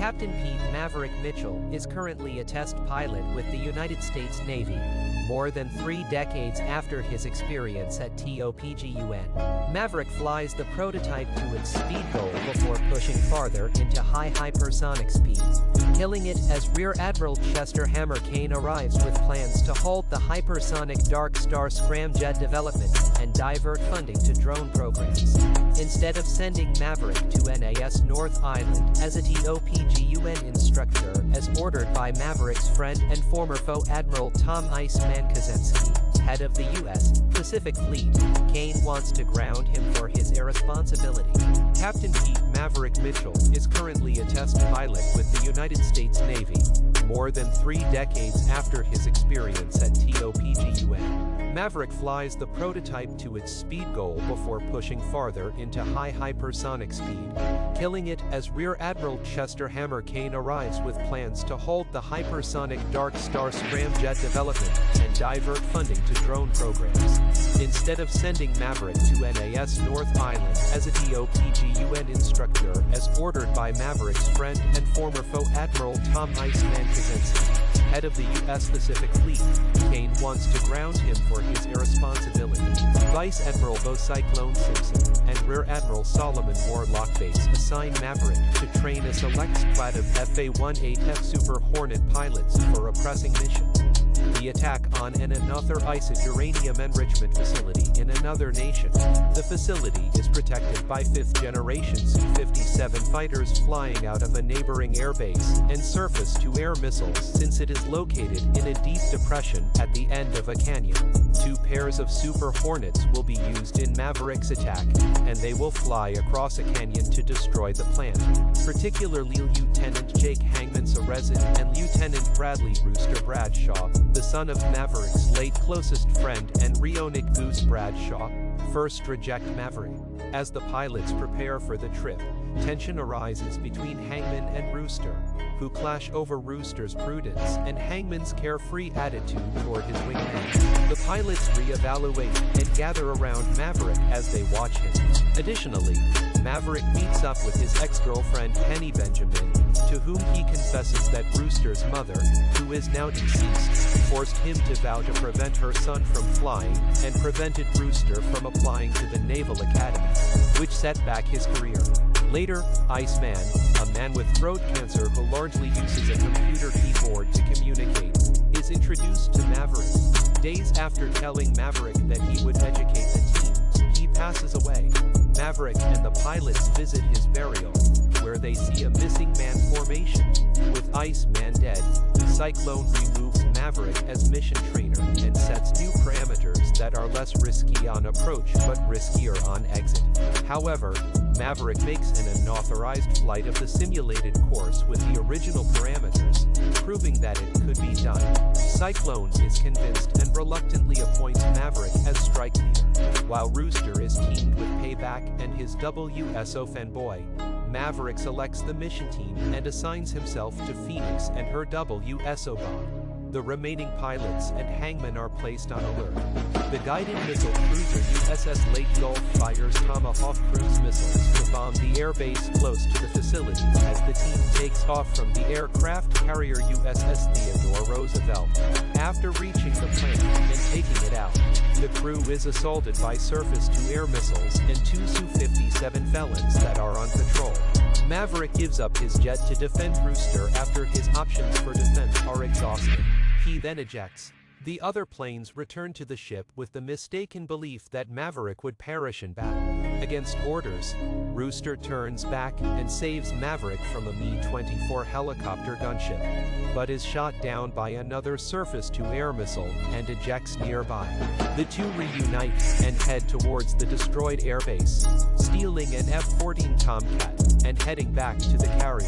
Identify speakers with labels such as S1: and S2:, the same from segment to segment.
S1: Captain Pete Maverick Mitchell is currently a test pilot with the United States Navy. More than 3 decades after his experience at TOPGUN, Maverick flies the prototype to its speed goal before pushing farther into high hypersonic speed, killing it as Rear Admiral Chester Hammer Kane arrives with plans to halt the hypersonic Dark Star scramjet development and divert funding to drone programs. Instead of sending Maverick to NAS North Island as a TOPGUN instructor as ordered by Maverick's friend and former foe Admiral Tom Iceman Kaczynski, head of the U.S. Pacific Fleet, Kane wants to ground him for his irresponsibility. Captain Pete Maverick Mitchell is currently a test pilot with the United States Navy. More than 3 decades after his experience at TOPGUN, Maverick flies the prototype to its speed goal before pushing farther into high hypersonic speed, killing it as Rear Admiral Chester Hammer Kane arrives with plans to halt the hypersonic Dark Star scramjet development and divert funding to drone programs. Instead of sending Maverick to NAS North Island as a TOPGUN instructor as ordered by Maverick's friend and former foe Admiral Tom Iceman Kaczynski, head of the U.S. Pacific Fleet, Kane wants to ground him for his irresponsibility. Vice Admiral Bo Cyclone Simpson and Rear Admiral Solomon Warlock Bates assign Maverick to train a select squad of FA-18F Super Hornet pilots for a pressing mission: the attack on an unauthorized uranium enrichment facility in another nation. The facility is protected by 5th-generation Su-57 fighters flying out of a neighboring airbase and surface-to-air missiles since it is located in a deep depression at the end of a canyon. 2 pairs of Super Hornets will be used in Maverick's attack, and they will fly across a canyon to destroy the plant. Particularly Lieutenant Jake Hangman Sarezin and Lieutenant Bradley Rooster Bradshaw, the son of Maverick's late closest friend and Rheonic Goose Bradshaw, first reject Maverick. As the pilots prepare for the trip, tension arises between Hangman and Rooster, who clash over Rooster's prudence and Hangman's carefree attitude toward his wingman. The pilots reevaluate and gather around Maverick as they watch him. Additionally, Maverick meets up with his ex-girlfriend Penny Benjamin, to whom he confesses that Rooster's mother, who is now deceased, forced him to vow to prevent her son from flying and prevented Rooster from applying to the Naval Academy, which set back his career. Later, Iceman, a man with throat cancer who largely uses a computer keyboard to communicate, is introduced to Maverick. Days after telling Maverick that he would educate the team, he passes away. Maverick and the pilots visit his burial, where they see a missing man formation. With Iceman dead, Cyclone removes Maverick as mission trainer and sets new parameters that are less risky on approach but riskier on exit. However, Maverick makes an unauthorized flight of the simulated course with the original parameters, proving that it could be done. Cyclone is convinced and reluctantly appoints Maverick as strike leader, while Rooster is teamed with Payback and his WSO fanboy. Maverick selects the mission team and assigns himself to Phoenix and her WSO bomb. The remaining pilots and Hangman are placed on alert. The guided missile cruiser USS Lake Gulf fires Tomahawk cruise missiles to bomb the airbase close to the facility as the team takes off from the aircraft carrier USS Theodore Roosevelt. After reaching the plane and taking it out, the crew is assaulted by surface-to-air missiles and 2 Su-57 felons that are on patrol. Maverick gives up his jet to defend Rooster after his options for defense are exhausted. He then ejects. The other planes return to the ship with the mistaken belief that Maverick would perish in battle. Against orders, Rooster turns back and saves Maverick from a Mi-24 helicopter gunship, but is shot down by another surface-to-air missile and ejects nearby. The two reunite and head towards the destroyed airbase, stealing an F-14 Tomcat and heading back to the carrier.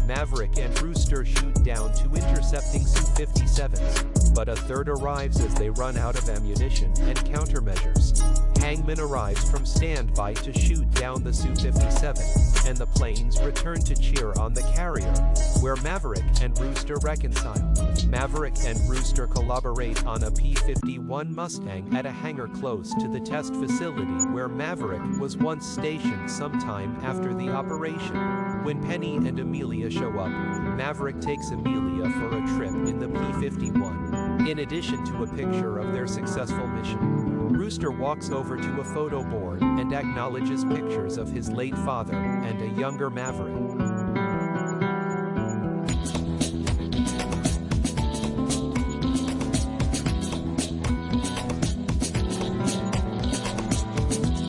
S1: Maverick and Rooster shoot down 2 intercepting Su-57s, but a third arrives as they run out of ammunition and countermeasures. Hangman arrives from standby to shoot down the Su-57, and the planes return to cheer on the carrier, where Maverick and Rooster reconcile. Maverick and Rooster collaborate on a P-51 Mustang at a hangar close to the test facility where Maverick was once stationed sometime after the operation. When Penny and Amelia show up, Maverick takes Amelia for a trip in the P-51. In addition to a picture of their successful mission, Rooster walks over to a photo board and acknowledges pictures of his late father and a younger Maverick.